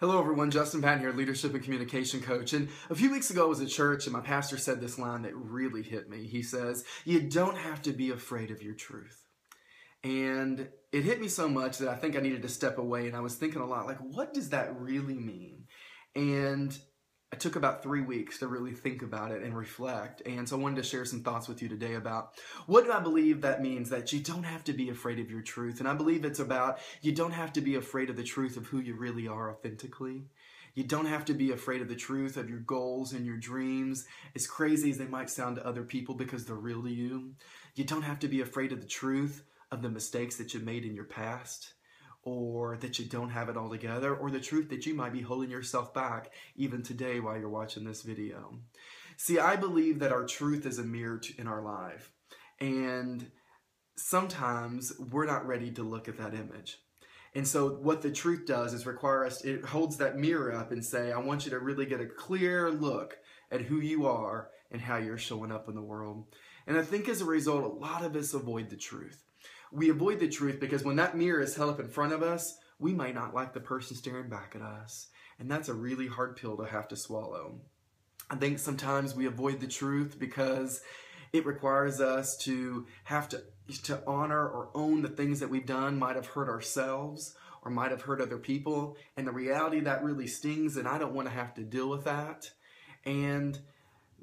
Hello everyone, Justin Patton here, leadership and communication coach. And a few weeks ago I was at church and my pastor said this line that really hit me. He says, "You don't have to be afraid of your truth." And it hit me so much that I think I needed to step away, and I was thinking a lot, like, what does that really mean? And I took about 3 weeks to really think about it and reflect. And so I wanted to share some thoughts with you today about what do I believe that means, that you don't have to be afraid of your truth. And I believe it's about you don't have to be afraid of the truth of who you really are authentically. You don't have to be afraid of the truth of your goals and your dreams, as crazy as they might sound to other people, because they're real to you. You don't have to be afraid of the truth of the mistakes that you made in your past, or that you don't have it all together, or the truth that you might be holding yourself back even today while you're watching this video. See, I believe that our truth is a mirror in our life, and sometimes we're not ready to look at that image. And so what the truth does is require us, it holds that mirror up and say, I want you to really get a clear look at who you are and how you're showing up in the world. And I think as a result, a lot of us avoid the truth. We avoid the truth because when that mirror is held up in front of us, we might not like the person staring back at us. And that's a really hard pill to have to swallow. I think sometimes we avoid the truth because it requires us to have to honor or own the things that we've done, might have hurt ourselves or might have hurt other people. And the reality that really stings, and I don't want to have to deal with that. And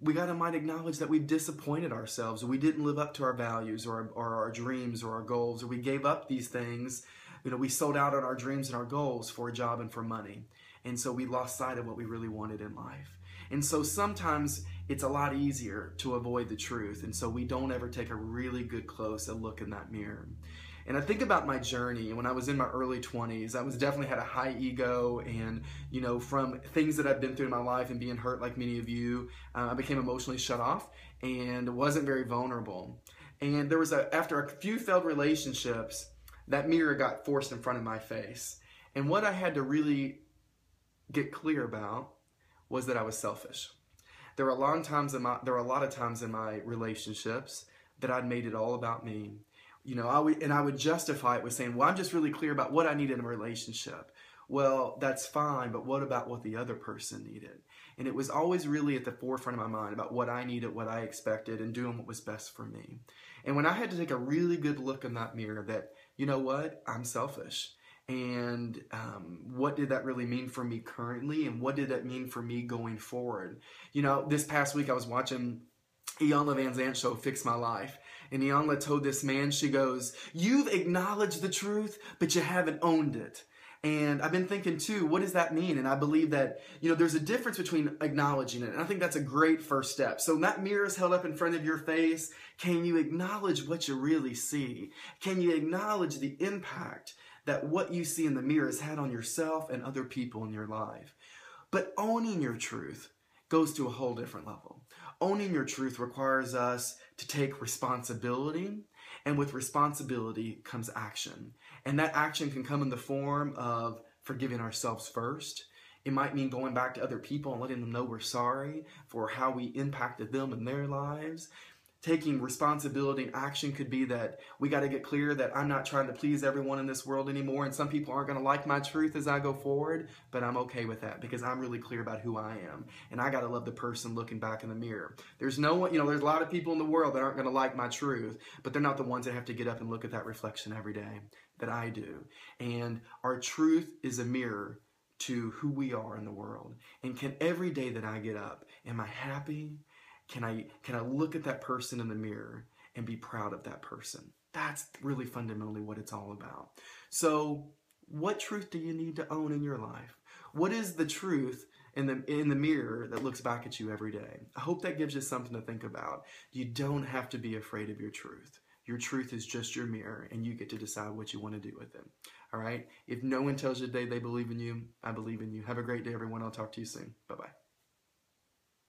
we might acknowledge that we've disappointed ourselves, or we didn't live up to our values or our dreams or our goals, or we gave up these things. We sold out on our dreams and our goals for a job and for money. And so we lost sight of what we really wanted in life. And so sometimes it's a lot easier to avoid the truth. And so we don't ever take a really good close look in that mirror. And I think about my journey. When I was in my early 20s, I definitely had a high ego, and from things that I've been through in my life and being hurt like many of you, I became emotionally shut off and wasn't very vulnerable. And there was after a few failed relationships, that mirror got forced in front of my face. And what I had to really get clear about was that I was selfish. There were a lot of times in my relationships that I'd made it all about me. I would justify it with saying, well, I'm just really clear about what I need in a relationship. Well, that's fine, but what about what the other person needed? And it was always really at the forefront of my mind about what I needed, what I expected, and doing what was best for me. And when I had to take a really good look in that mirror that, you know what, I'm selfish. And what did that really mean for me currently? And what did that mean for me going forward? This past week I was watching Iyanla Vanzant's show, Fix My Life. And Iyanla told this man, she goes, "You've acknowledged the truth, but you haven't owned it." And I've been thinking too, what does that mean? And I believe that, there's a difference between acknowledging it. And I think that's a great first step. So when that mirror is held up in front of your face, can you acknowledge what you really see? Can you acknowledge the impact that what you see in the mirror has had on yourself and other people in your life? But owning your truth goes to a whole different level. Owning your truth requires us to take responsibility, and with responsibility comes action. And that action can come in the form of forgiving ourselves first. It might mean going back to other people and letting them know we're sorry for how we impacted them in their lives. Taking responsibility and action could be that we got to get clear that I'm not trying to please everyone in this world anymore, and some people aren't going to like my truth as I go forward, but I'm okay with that because I'm really clear about who I am, and I got to love the person looking back in the mirror. There's no one, there's a lot of people in the world that aren't going to like my truth, but they're not the ones that have to get up and look at that reflection every day that I do. And our truth is a mirror to who we are in the world. And can every day that I get up, am I happy? Can I look at that person in the mirror and be proud of that person? That's really fundamentally what it's all about. So what truth do you need to own in your life? What is the truth in the mirror that looks back at you every day? I hope that gives you something to think about. You don't have to be afraid of your truth. Your truth is just your mirror, and you get to decide what you want to do with it. All right? If no one tells you today they believe in you, I believe in you. Have a great day, everyone. I'll talk to you soon. Bye-bye.